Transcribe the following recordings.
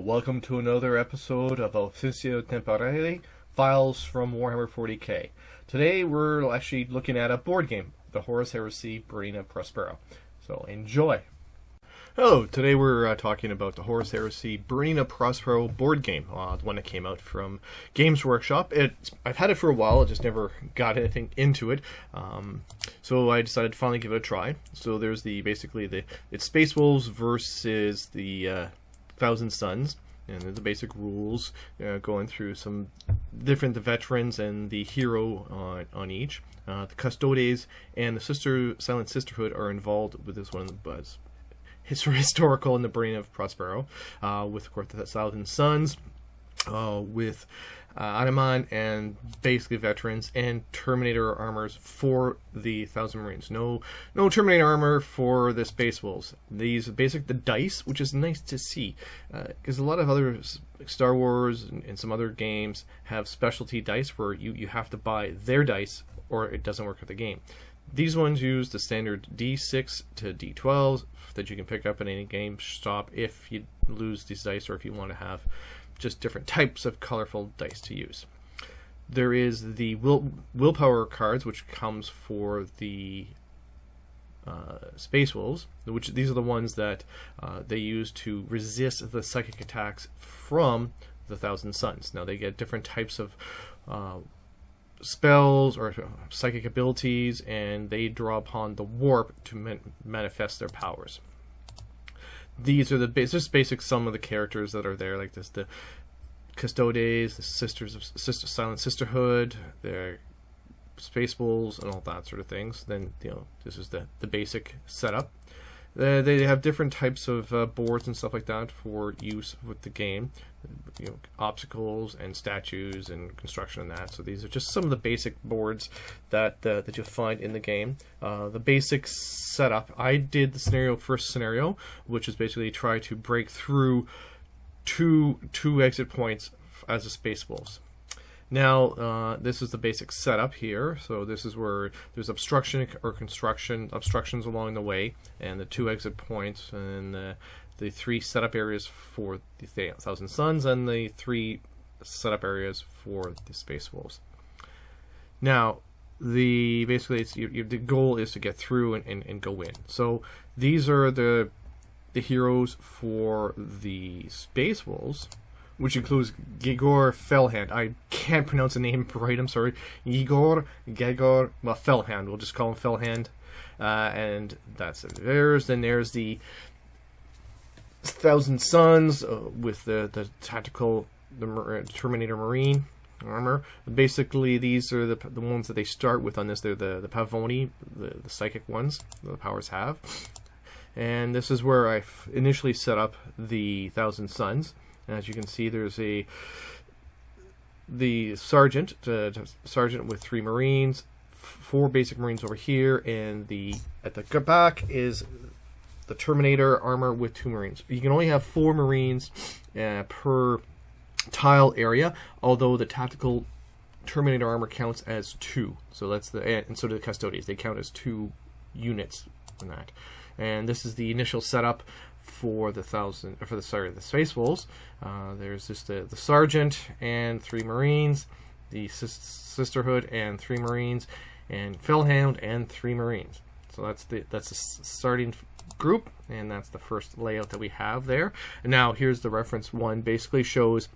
welcome to another episode of Officia Tempere Files from Warhammer 40k. Today we're actually looking at a board game, the Horus Heresy Burina Prospero. So enjoy! Hello, today we're talking about the Horus Heresy Burina Prospero board game, the one that came out from Games Workshop. I've had it for a while, I just never got anything into it, so I decided to finally give it a try. So there's it's Space Wolves versus the Thousand Suns, and the basic rules, going through some different veterans and the hero on each. The Custodes and the Silent Sisterhood are involved with this one, but historical in the brain of Prospero, with of course the Thousand Suns, with Ataman and basically veterans, and Terminator armors for the Thousand Marines. No Terminator armor for the Space Wolves. These are the dice, which is nice to see, because a lot of other Star Wars and some other games have specialty dice where you have to buy their dice or it doesn't work with the game. These ones use the standard D6 to D12s that you can pick up in any game shop if you lose these dice, or if you want to have just different types of colorful dice to use. There is the willpower cards, which comes for the Space Wolves, which these are the ones that they use to resist the psychic attacks from the Thousand Suns. Now they get different types of spells or psychic abilities, and they draw upon the warp to manifest their powers. These are just basic some of the characters that are there, like this: the Custodes, the Silent Sisterhood, the Space Wolves, and all that sort of things. Then this is the basic setup. They have different types of boards and stuff like that for use with the game. Obstacles and statues and construction and that. So these are just some of the basic boards that you'll find in the game. The basic setup, I did the first scenario, which is basically try to break through two exit points as a Space Wolves. Now, this is the basic setup here. So this is where there's obstructions along the way, and the two exit points, and the three setup areas for the Thousand Suns, and the three setup areas for the Space Wolves. Now, the goal is to get through and go in. So these are the heroes for the Space Wolves, which includes Gigor Fellhand. I can't pronounce the name right, I'm sorry. Gigor, Fellhand. We'll just call him Fellhand. And that's theirs. Then there's the Thousand Suns, with the tactical Terminator Marine armor. Basically, these are the ones that they start with on this. They're the Pavoni, the psychic ones the powers have. And this is where I initially set up the Thousand Suns. As you can see, there's the sergeant with 3 Marines, 4 basic Marines over here, and at the back is the Terminator armor with 2 Marines. You can only have 4 Marines per tile area, although the tactical Terminator armor counts as 2. So and so do the Custodes. They count as 2 units in that. And this is the initial setup for the Space Wolves. There's just the sergeant and 3 Marines, the Sisterhood and 3 Marines, and Fellhound and 3 Marines. So that's the starting group, and that's the first layout that we have there. And now here's the reference one. Basically shows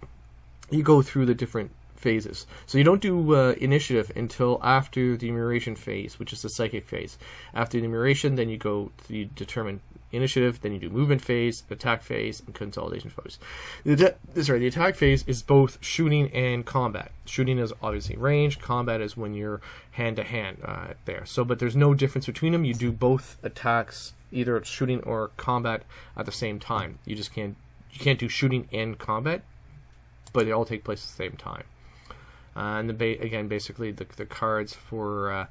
you go through the different phases. So you don't do initiative until after the enumeration phase, which is the psychic phase. After the enumeration, then you determine initiative, then you do movement phase, attack phase, and consolidation phase. The attack phase is both shooting and combat. Shooting is obviously range. Combat is when you're hand to hand there. But there's no difference between them. You do both attacks, either shooting or combat, at the same time. You can't do shooting and combat, but they all take place at the same time. And again, basically the cards for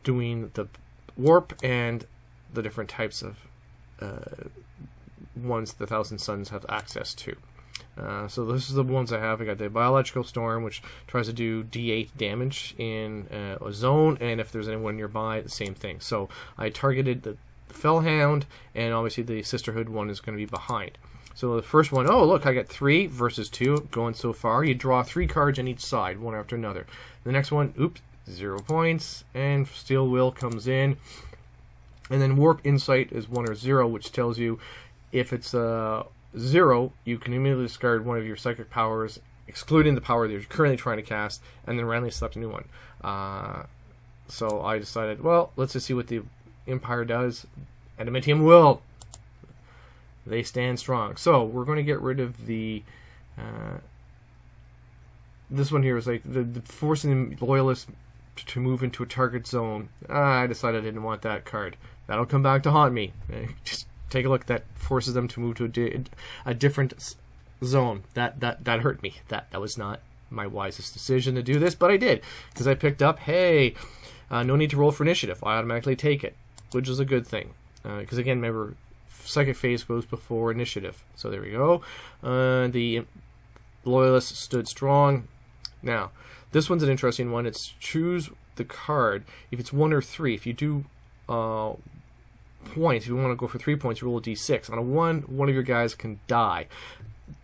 doing the warp and the different types of ones the Thousand Suns have access to. So this is the ones I have. I got the Biological Storm, which tries to do D8 damage in a zone, and if there's anyone nearby, the same thing. So I targeted the Fellhound, and obviously the Sisterhood one is going to be behind. So the first one, oh look, I got 3 versus 2, going so far. You draw 3 cards on each side, one after another. The next one, oops, 0 points, and Steel Will comes in. And then Warp Insight is 1 or 0, which tells you if it's 0, you can immediately discard one of your psychic powers, excluding the power that you're currently trying to cast, and then randomly select a new one. So I decided, well, let's just see what the Empire does. Adamantium Will. They stand strong. So we're going to get rid of the... this one here is like the forcing the Loyalists to move into a target zone. I decided I didn't want that card. That'll come back to haunt me. Just take a look. That forces them to move to a different zone. That hurt me. That was not my wisest decision to do this, but I did, because I picked up, hey, no need to roll for initiative. I automatically take it, which is a good thing. Because again, remember, Psychic Phase goes before initiative. So there we go. The Loyalists stood strong. Now, this one's an interesting one. It's choose the card. If it's 1 or 3, if you do points, if you want to go for 3 points, you roll a d6. On a 1, one of your guys can die.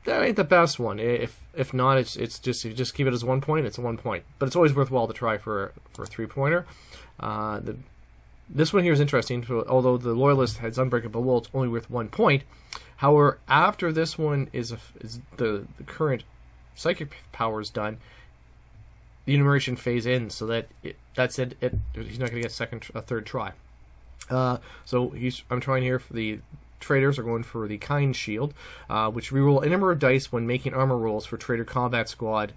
That ain't the best one. If not, it's just, if you just keep it as 1 point, it's a 1 point. But it's always worthwhile to try for a 3-pointer. This one here is interesting. So, although the Loyalist has Unbreakable Will, it's only worth 1 point. However, after this one is the current psychic power is done, the enumeration phase ends. So that's it. He's not going to get a third try. So I'm trying here for the traders are going for the Kind Shield, which reroll a number of dice when making armor rolls for Trader Combat Squad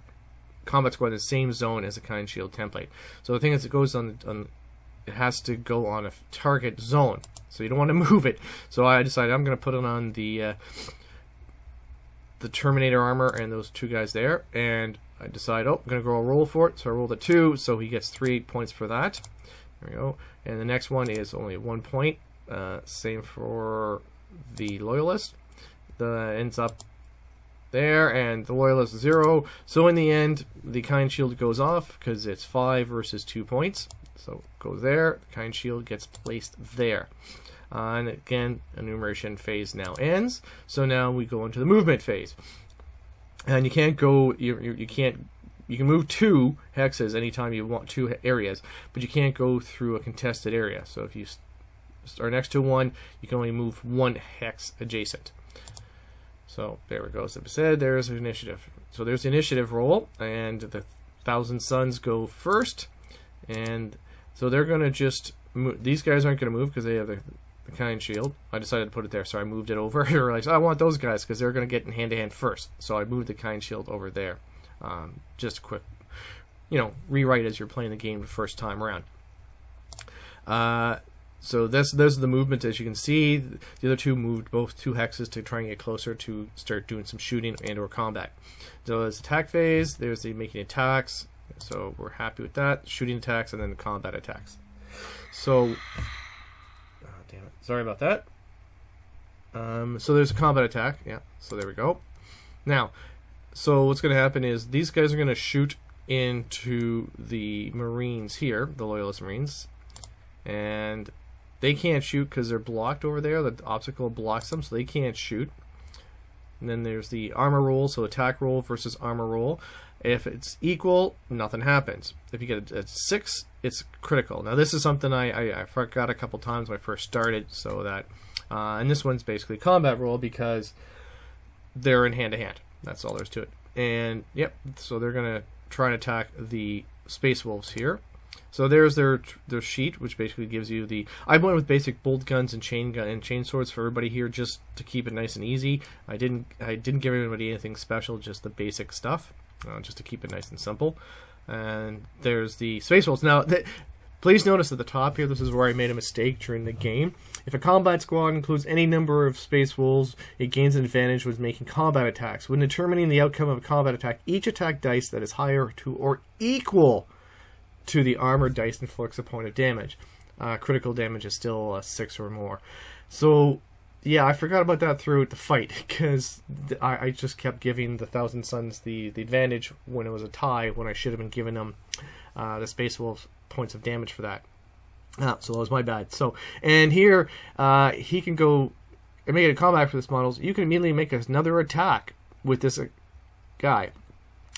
in the same zone as a Kind Shield template. So the thing is, it goes on it has to go on a target zone, so you don't want to move it. So I decided I'm going to put it on the Terminator armor and those 2 guys there, and I decide, oh, I'm going to go roll for it. So I rolled a 2, so he gets 3 points for that. There we go. And the next one is only 1 point. Same for the Loyalist. Ends up there, and the Loyalist 0. So in the end, the Kind Shield goes off because it's 5 versus 2 points. So go there. The Kind Shield gets placed there. And again, enumeration phase now ends. So now we go into the movement phase. And you can't go. You can't. You can move 2 hexes anytime you want 2 areas, but you can't go through a contested area. So if you are next to one, you can only move 1 hex adjacent. So there it goes. As I said, there's an initiative. So there's the initiative roll, and the 1,000 Suns go first, and so they're going to just move. These guys aren't going to move because they have the Kind Shield. I decided to put it there, so I moved it over. I realized I want those guys because they're going to get in hand-to-hand first. So I moved the Kind Shield over there. Just a quick, rewrite as you're playing the game the first time around. So those are the movements. As you can see, the other 2 moved both 2 hexes to try and get closer to start doing some shooting and or combat. So there's attack phase, there's the making attacks, so we're happy with that. Shooting attacks, and then the combat attacks. So, oh, damn it, sorry about that. So there's a combat attack, yeah, so there we go. Now, so what's going to happen is these guys are going to shoot into the Marines here, the Loyalist Marines, and they can't shoot because they're blocked over there. The obstacle blocks them, so they can't shoot. And then there's the armor roll, so attack roll versus armor roll. If it's equal, nothing happens. If you get a 6, it's critical. Now this is something I forgot a couple times when I first started, so that and this one's basically combat roll because they're in hand-to-hand. That's all there's to it. And yep, so they're gonna try and attack the Space Wolves here. So there's their sheet, which basically gives you the. I went with basic bolt guns and chain swords for everybody here, just to keep it nice and easy. I didn't give everybody anything special, just the basic stuff, just to keep it nice and simple. And there's the Space Wolves. Now, please notice at the top here, this is where I made a mistake during the game. If a combat squad includes any number of Space Wolves, it gains an advantage with making combat attacks. When determining the outcome of a combat attack, each attack dice that is higher to or equal to the armored dice inflicts a point of damage. Critical damage is still 6 or more. So, yeah, I forgot about that throughout the fight, because I just kept giving the 1,000 Suns the advantage when it was a tie, when I should have been giving them the Space Wolves points of damage for that. So that was my bad. So, and here, he can go make a combat for this models, you can immediately make another attack with this guy.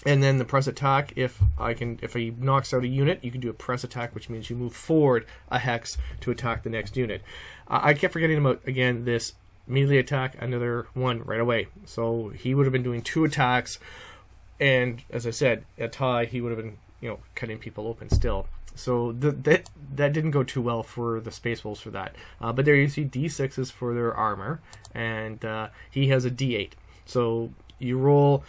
And then the press attack, if he knocks out a unit, you can do a press attack, which means you move forward a hex to attack the next unit. I kept forgetting about, again, this immediately attack another one right away. So he would have been doing 2 attacks, and as I said, a tie, he would have been, cutting people open still. So that didn't go too well for the Space Wolves for that. But there you see D6s for their armor, and he has a D8. So you roll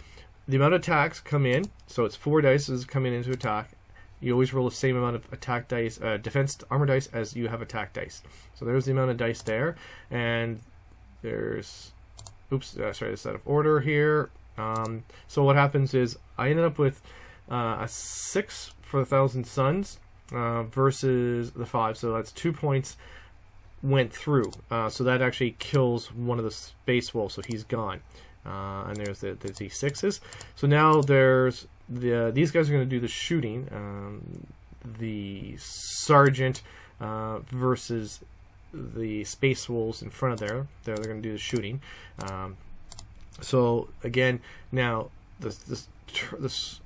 the amount of attacks come in, so it's 4 dice coming into attack. You always roll the same amount of attack dice, defense armor dice as you have attack dice. So there's the amount of dice there, and there's, sorry, it's out of order here. So what happens is I ended up with a 6 for 1,000 suns versus the 5, so that's 2 points went through. So that actually kills one of the Space Wolves, so he's gone. And there's the D6s. So now there's these guys are going to do the shooting. The Sergeant versus the Space Wolves in front of there. They're going to do the shooting. So again, now the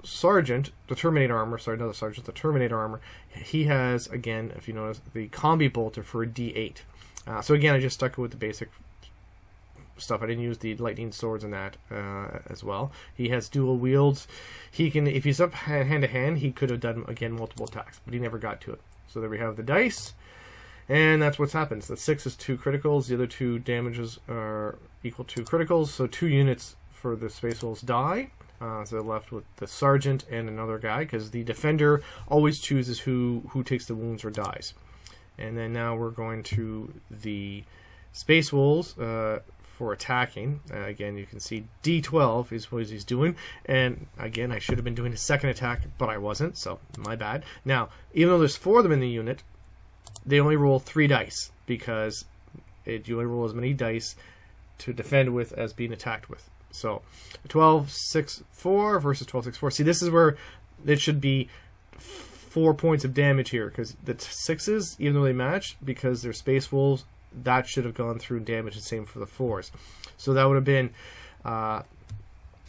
Sergeant, the Terminator armor. Sorry, not the Sergeant, the Terminator armor. He has, again, if you notice, the combi bolter for a D8. So again, I just stuck with the basic stuff. I didn't use the lightning swords in that as well. He has dual wields. He can, if he's up hand to hand, he could have done, again, multiple attacks, but he never got to it. So there we have the dice, and that's what happens. The 6 is 2 criticals. The other 2 damages are equal to criticals. So 2 units for the Space Wolves die. So they're left with the Sergeant and another guy, because the Defender always chooses who takes the wounds or dies. And then now we're going to the Space Wolves for attacking. Again, you can see D12 is what he's doing, and again, I should have been doing a second attack, but I wasn't, so my bad. Now, even though there's 4 of them in the unit, they only roll 3 dice, because you only roll as many dice to defend with as being attacked with. So 12, 6, 4 versus 12, 6, 4. See, this is where it should be 4 points of damage here, because the 6s, even though they match, because they're Space Wolves, that should have gone through damage, the same for the 4s. So that would have been,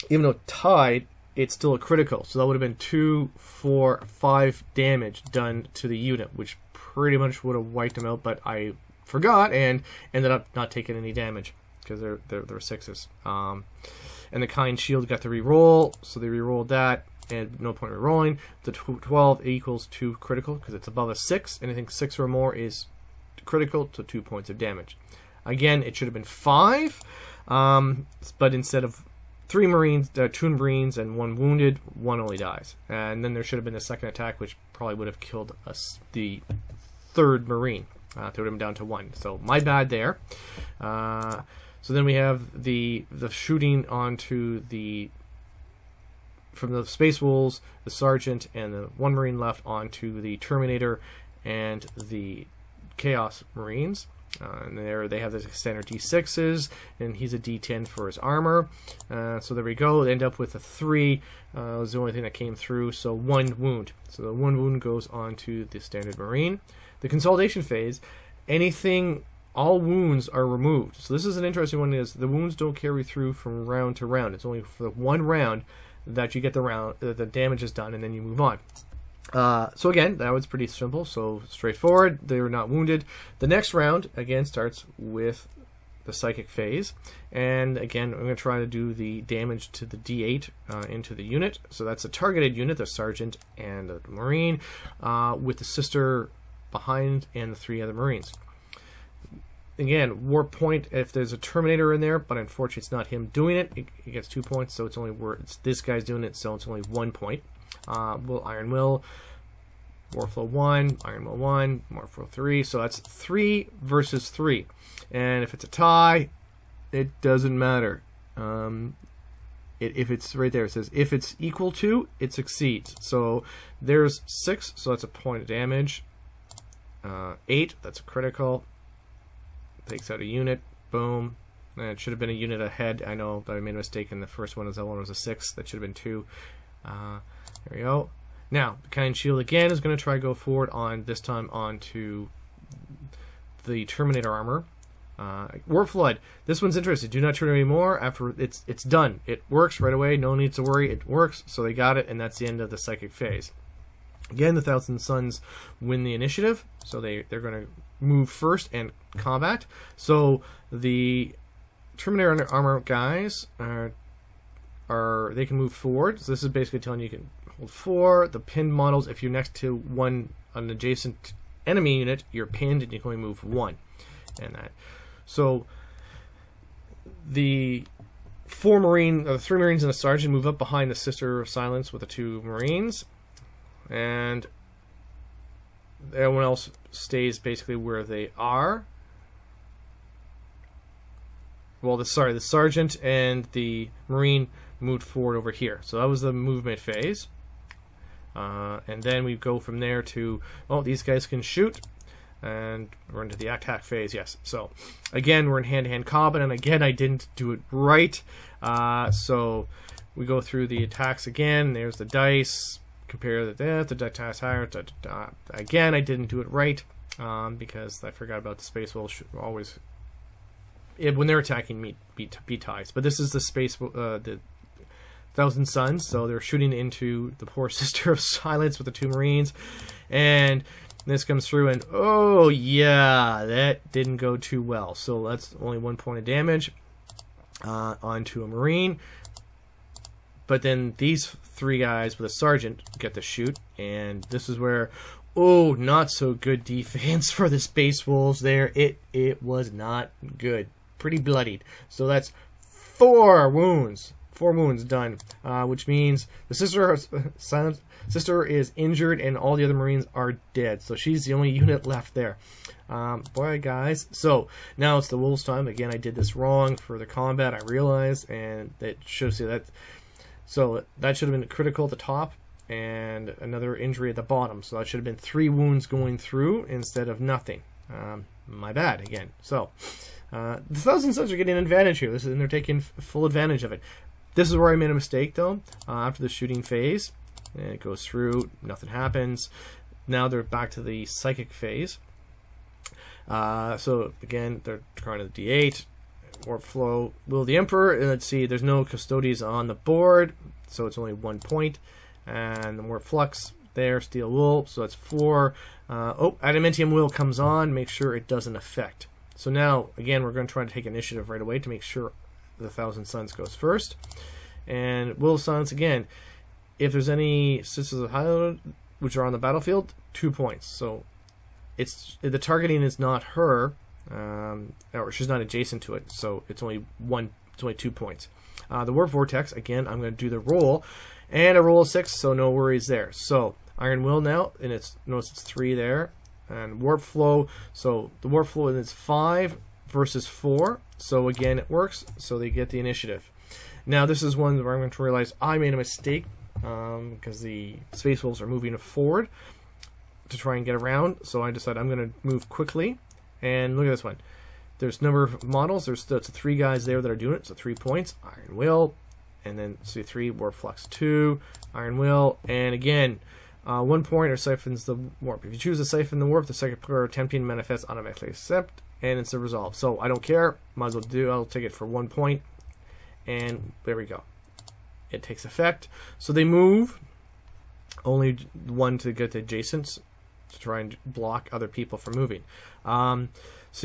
even though tied, it's still a critical. So that would have been 2, 4, 5 damage done to the unit, which pretty much would have wiped them out, but I forgot and ended up not taking any damage, because they're 6s. And the Kind Shield got to re-roll, so they re-rolled that, and no point re-rolling. The 12 equals 2 critical, because it's above a 6. Anything 6 or more is critical to 2 points of damage. Again, it should have been 5, but instead of 3 Marines, 2 Marines and 1 wounded, 1 only dies. And then there should have been a second attack, which probably would have killed the 3rd Marine. To put him down to 1. So my bad there. So then we have the shooting onto from the Space Wolves, the Sergeant, and the 1 Marine left onto the Terminator and the Chaos Marines. And there they have the standard D6s, and he's a D10 for his armor. So there we go. They end up with a 3. Was the only thing that came through. So 1 wound. So the 1 wound goes on to the standard Marine. The consolidation phase, all wounds are removed. So this is an interesting one, is the wounds don't carry through from round to round. It's only for the 1 round that you get the damage is done, and then you move on. So again, that was pretty simple, so straightforward. They were not wounded. The next round, again, starts with the psychic phase. And again, I'm going to try to do the damage to the D8 into the unit. So that's a targeted unit, the Sergeant and the Marine, with the sister behind and the 3 other Marines. Again, warp point if there's a Terminator in there, but unfortunately it's not him doing it. It gets 2 points, so it's only it's this guy's doing it, so it's only 1 point. Iron Will, Warflow 1, Iron Will 1, Warflow 3, so that's 3 versus 3. And if it's a tie, it doesn't matter. If it's right there, it says if it's equal to, it succeeds. So there's 6, so that's a point of damage. 8, that's a critical. Takes out a unit, boom. And it should have been a unit ahead. I know that I made a mistake in the first one, as that one was a 6. That should have been 2. There we go. Now, the Kind Shield again is going to try to go forward on, this time onto the Terminator armor. Warp Flood. This one's interesting. Do not turn anymore after it's done. It works right away. No need to worry. It works. So they got it, and that's the end of the psychic phase. Again, the Thousand Suns win the initiative, so they're going to move first and combat. So the Terminator armor guys are they can move forward. So this is basically telling you can hold 4. The pinned models, if you're next to an adjacent enemy unit, you're pinned and you can only move 1. And that. So the 3 Marines and a sergeant move up behind the Sister of Silence with the 2 Marines, and everyone else stays basically where they are. Well, the sergeant and the Marine moved forward over here. So that was the movement phase. And then we go from there to, oh, these guys can shoot. And we're into the attack phase, yes. So, again, we're in hand-to-hand combat, and again, I didn't do it right. So, we go through the attacks again. There's the dice. Compare the dice higher. Again, I didn't do it right because I forgot about the space wolves always... when they're attacking, beat ties. But this is the space... the Thousand Suns, so they're shooting into the poor Sister of Silence with the 2 Marines. And... this comes through, and oh yeah, that didn't go too well. So that's only 1 point of damage onto a Marine. But then these 3 guys with a sergeant get to shoot, and this is where, oh, not so good defense for the Space Wolves there. It was not good. Pretty bloodied. So that's 4 wounds. 4 wounds done, which means the Sister is injured and all the other Marines are dead. So she's the only unit left there. Boy, guys. So now it's the Wolves' time. Again, I did this wrong for the combat, I realized, and it shows you that. So that should have been critical at the top and another injury at the bottom. So that should have been 3 wounds going through instead of nothing. My bad again. So the Thousand Suns are getting an advantage here. And they're taking full advantage of it. This is where I made a mistake, though. After the shooting phase, and it goes through, nothing happens. Now they're back to the psychic phase. So again, they're trying to D8, warp flow. Will the Emperor? And let's see, there's no custodies on the board, so it's only 1 point. And the warp flux there, steel wool, so that's 4. Oh, adamantium will comes on. Make sure it doesn't affect. So now, again, we're going to try to take initiative right away to make sure the Thousand Suns goes first. And Will of Silence again. If there's any Sisters of Highlander which are on the battlefield, 2 points. So the targeting is not her, or she's not adjacent to it. So it's only 2 points. The Warp Vortex again. I'm going to do the roll, and a roll of 6, so no worries there. So Iron Will now, and notice it's 3 there, and Warp Flow. So the Warp Flow is 5 versus 4. So again, it works. So they get the initiative. Now this is one where I'm going to realize I made a mistake because the Space Wolves are moving forward to try and get around. So I decided I'm going to move quickly. And look at this one. There's number of models. There's 3 guys there that are doing it. So 3 points. Iron Will, and then see 3 Warp Flux 2. Iron Will, and again. 1 point or siphons the warp. If you choose to siphon the warp, the second player attempting to manifest automatically accept, and it's a resolve. So I don't care. Might as well do. I'll take it for 1 point, and there we go. It takes effect. So they move. Only 1 to get to adjacent to try and block other people from moving. So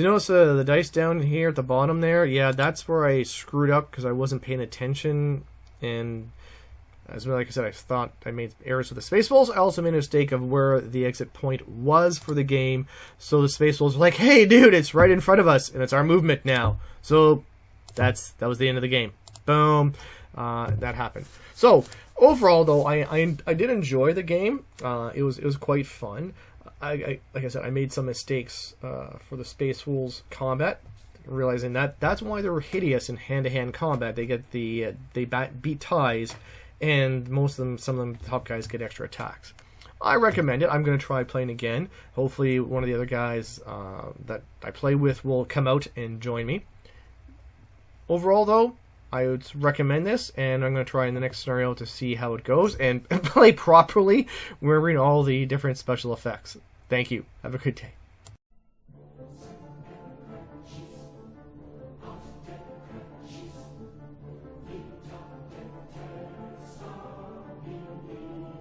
you notice the dice down here at the bottom there. Yeah, that's where I screwed up because I wasn't paying attention, and as like I said, I thought I made errors with the Space Wolves. I also made a mistake of where the exit point was for the game. So the Space Wolves were like, "Hey, dude, it's right in front of us, and it's our movement now." So that was the end of the game. Boom, that happened. So overall, though, I did enjoy the game. It was quite fun. Like I said, I made some mistakes for the Space Wolves combat, realizing that's why they were hideous in hand-to-hand combat. They get they beat ties. And most of them, some of them top guys get extra attacks. I recommend it. I'm going to try playing again. Hopefully one of the other guys that I play with will come out and join me. Overall, though, I would recommend this, and I'm going to try in the next scenario to see how it goes and play properly, remembering all the different special effects. Thank you. Have a good day.